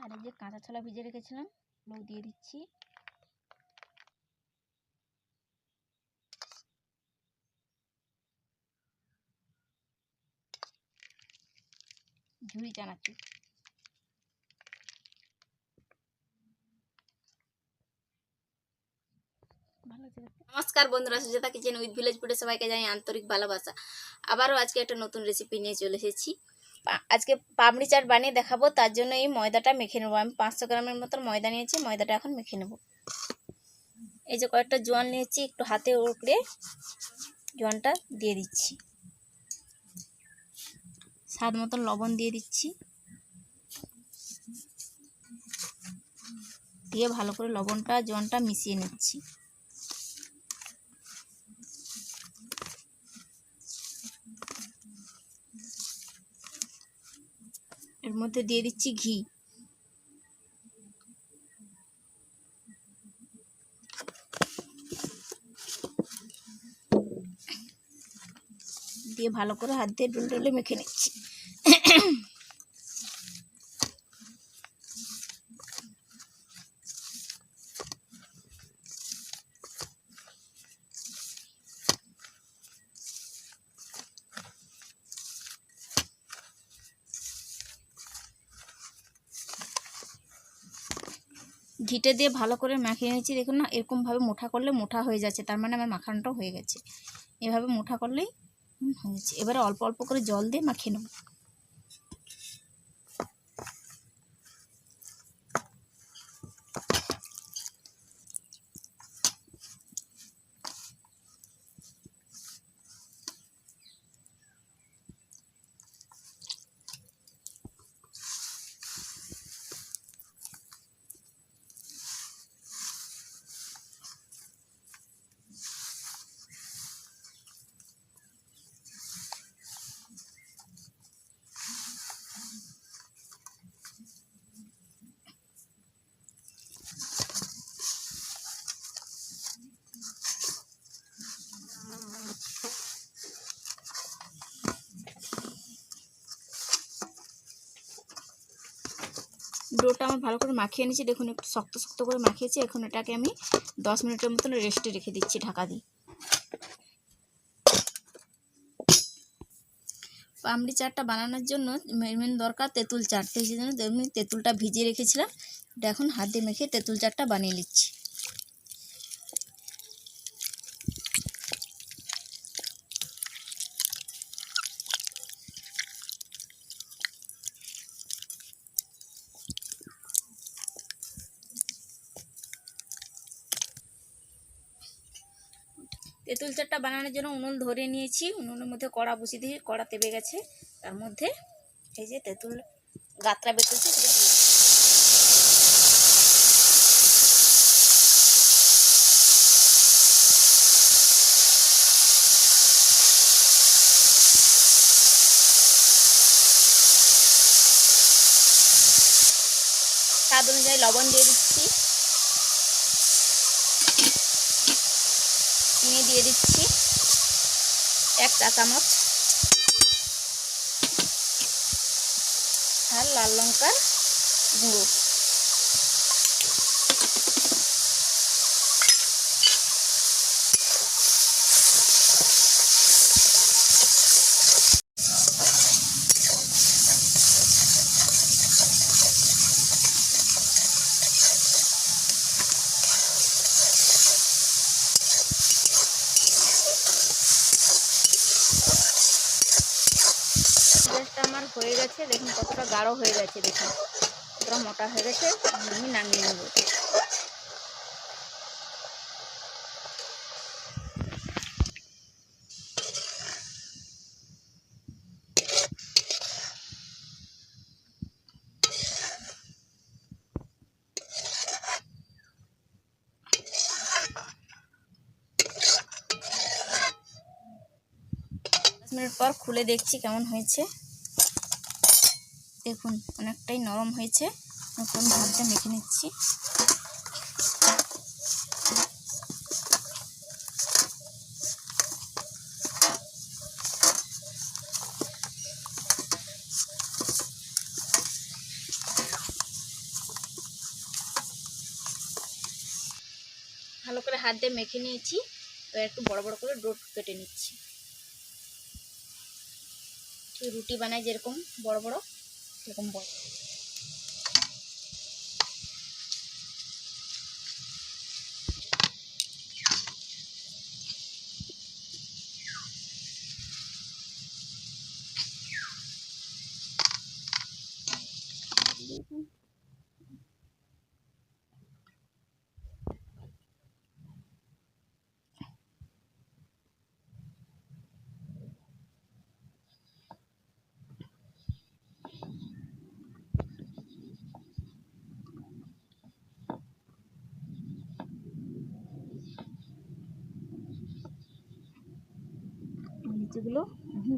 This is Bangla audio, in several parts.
আর এই যে কাঁচা ছোলা ভিজে রেখেছিলাম ওগুলো দিয়ে দিচ্ছি। ঝুড়ি চানাচুর। নমস্কার বন্ধুরা, সুজাতা কিচেন উইথ ভিলেজ ফুডে সবাইকে জানাই আন্তরিক ভালোবাসা। আবারও আজকে একটা নতুন রেসিপি নিয়ে চলে এসেছি। আজকে পাপড়ি চাট বানিয়ে দেখাবো। তার জন্য এই ময়দাটা মেখে নেবো। আমি 500 গ্রামের মতো ময়দা নিয়েছি। ময়দাটা এখন মেখে নেব। এই যে কয়েকটা জোয়ান নিয়েছি, একটু হাতে উড়ে জোয়ানটা দিয়ে দিচ্ছি। স্বাদ মতো লবণ দিয়ে দিচ্ছি। দিয়ে ভালো করে লবণটা জোয়ানটা মিশিয়ে নিচ্ছি। এর মধ্যে দিয়ে দিচ্ছি ঘি। দিয়ে ভালো করে হাত দিয়ে ডুলে ডুলে মেখে নিচ্ছি। ঘিটে দিয়ে ভালো করে মাখিয়ে নিচ্ছি। দেখুন না, এরকমভাবে মুঠা করলে মুঠা হয়ে যাচ্ছে, তার মানে আমার মাখানোটা হয়ে গেছে। এভাবে মুঠা করলেই হয়েছে। এবারে অল্প অল্প করে জল দিয়ে মাখিয়ে নেব। ডোটা আমার ভালো করে মাখিয়ে নিয়েছি। দেখুন একটু শক্ত শক্ত করে মাখিয়েছি। এখন এটাকে আমি 10 মিনিটের মতন রেস্টে রেখে দিচ্ছি ঢাকা দিয়ে। পাপড়ি চাটটা বানানোর জন্য মেন দরকার তেঁতুল চাট। সেই জন্য আমি তেঁতুলটা ভিজিয়ে রেখেছিলাম। এটা এখন হাত দিয়ে মেখে তেঁতুল চাটটা বানিয়ে নিচ্ছি। তেঁতুল চাটটা বানানোর জন্য উনুন ধরে নিয়েছি। উনুনের মধ্যে কড়া বসিয়ে দিয়ে কড়া তেবে গেছে। তার মধ্যে এই যে তেঁতুল গাত্রা বেঁচেছে সেটা দিয়ে স্বাদ অনুযায়ী লবণ দিয়ে দিচ্ছি। চিনি দিয়ে দিচ্ছি 1 চা চামচ। আর লাল লঙ্কার গুঁড়ো। পেঁয়াজটা আমার হয়ে গেছে। দেখুন কতটা গাঢ় হয়ে গেছে। দেখুন কতটা মোটা হয়ে গেছে। আমি নামিয়ে নেব। মিনিট পর খুলে দেখছি কেমন হয়েছে। দেখুন অনেকটাই নরম হয়েছে। নতুন ভাতটা মেখে নিচ্ছি। করে হাত দিয়ে মেখে নিয়েছি। এবার একটু বড় বড় করে ডো কেটে নিচ্ছি। ঠিক রুটি বানাই যেরকম বড় বড়, সেরকম বড়। নিচেগুলো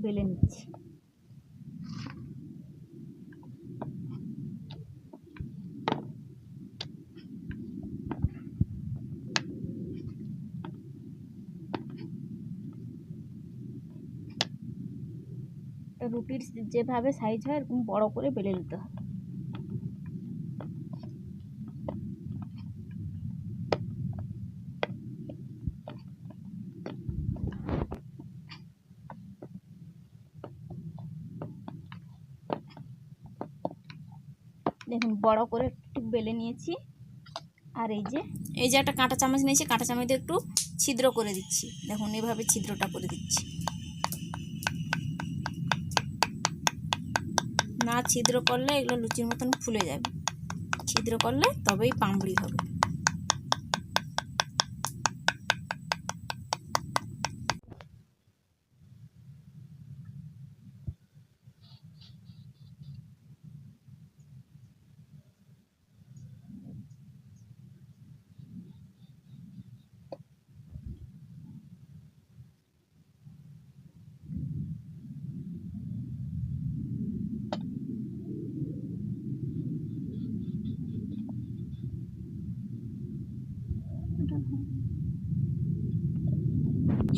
বেলে নিচ্ছি। রুটির যেভাবে সাইজ হয় এরকম বড় করে বেলে নিতে হবে। দেখুন বড় করে একটু বেলে নিয়েছি। আর এই যে একটা কাঁটা চামচ নিয়েছি, কাঁটা চামচ দিয়ে একটু ছিদ্র করে দিচ্ছি। দেখুন এভাবে ছিদ্রটা করে দিচ্ছি। না ছিদ্র করলে এগুলো লুচির মতন ফুলে যাবে, ছিদ্র করলে তবেই পামড়ি হবে।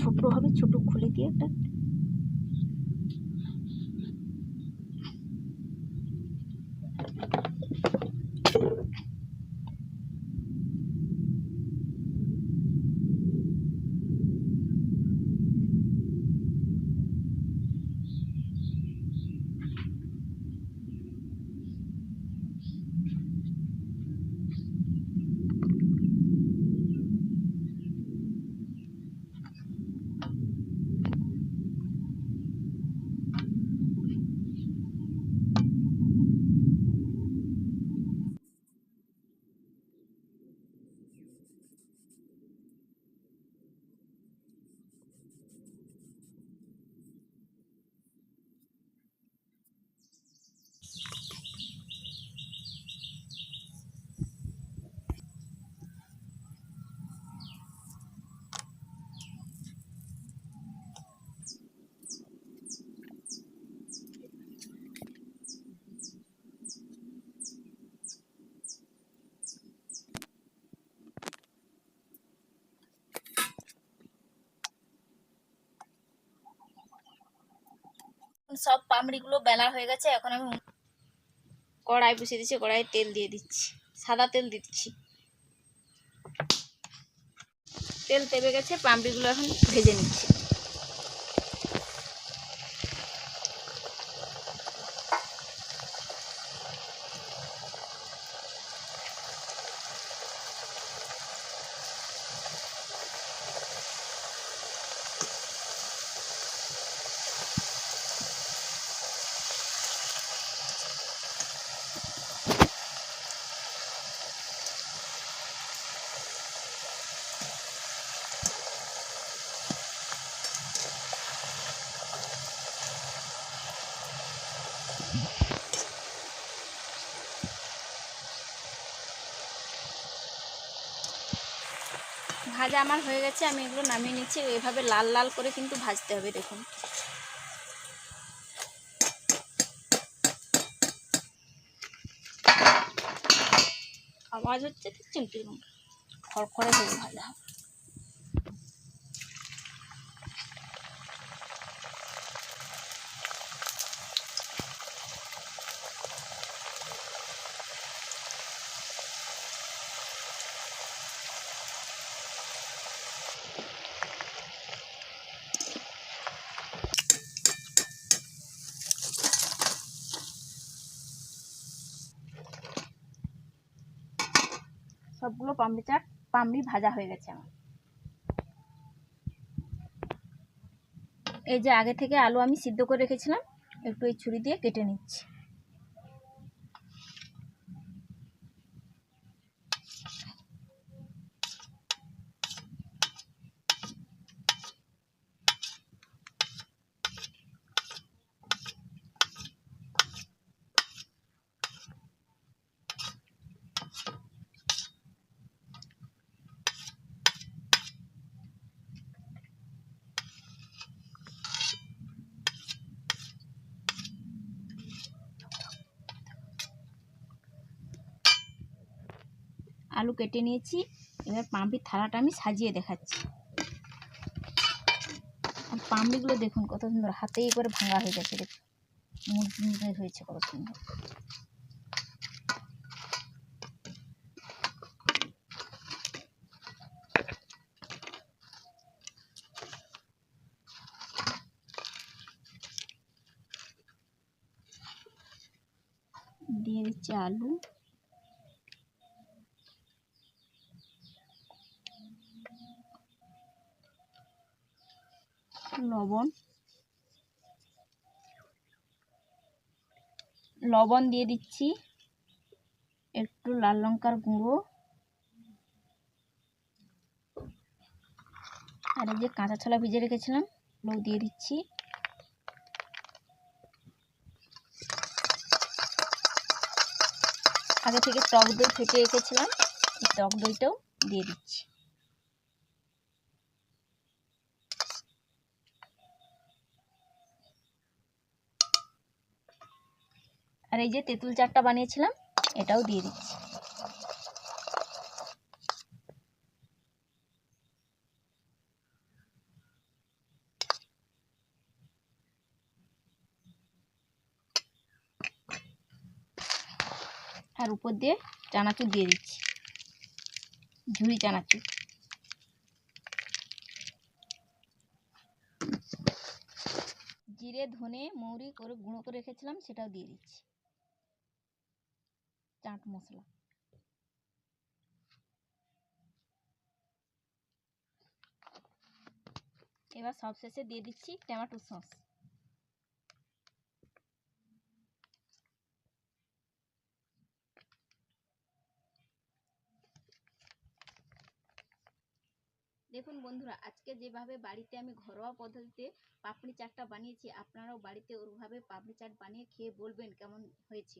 ছোট হবে, ছোট খুলে দিয়ে একটা সব পামড়িগুলো বেলা হয়ে গেছে। এখন আমি কড়াই বসিয়ে দিচ্ছি, কড়াইয়ে তেল দিয়ে দিচ্ছি, সাদা তেল দিচ্ছি। তেল তেবে গেছে, পামড়িগুলো এখন ভেজে নিচ্ছি। ভাজা আমার হয়ে গেছে, আমি এগুলো নামিয়ে নিচ্ছি। এভাবে লাল লাল করে কিন্তু ভাজতে হবে। দেখুন আওয়াজ হচ্ছে, চিমটি খড়খড়ে হয়ে ভাজা হবে। সবগুলো পামড়ি ভাজা হয়ে গেছে আমার। এই যে আগে থেকে আলু আমি সিদ্ধ করে রেখেছিলাম, একটু এই ছুরি দিয়ে কেটে নিচ্ছি। আলু কেটে নিয়েছি, এবার পামড়ির থালাটা আমি সাজিয়ে দেখাচ্ছি। আর পামড়িগুলো দেখুন কত সুন্দর, হাতেই করে ভাঙা হয়ে গেছে, দেখুন মুড়মুড়ে হয়েছে কত সুন্দর। দিয়ে দিচ্ছি আলু, লবণ দিয়ে দিচ্ছি, একটু লাল লঙ্কার গুঁড়ো, আর এই যে কাঁচা ছোলা ভিজে রেখেছিলাম ওগুলো দিয়ে দিচ্ছি। আগে থেকে টক দই ফেটে রেখেছিলাম, এই টক দইটাও দিয়ে দিচ্ছি। আর এই যে তেঁতুল চাটটা বানিয়েছিলাম এটাও দিয়ে দিচ্ছি। আর উপর দিয়ে চানাচুর দিয়ে দিচ্ছি, ঝুরি চানাচুর। জিরে ধনে মৌরি করে গুঁড়ো করে রেখেছিলাম সেটাও দিয়ে দিচ্ছি, চাট মশলা। এবার সবশেষে দিয়ে দিচ্ছি টমেটো সস। দেখুন বন্ধুরা, আজকে যেভাবে বাড়িতে আমি ঘরোয়া পদ্ধতিতে পাপড়ি চাটটা বানিয়েছি, আপনারাও বাড়িতে ওইভাবে পাপড়ি চাট বানিয়ে খেয়ে বলবেন কেমন হয়েছে।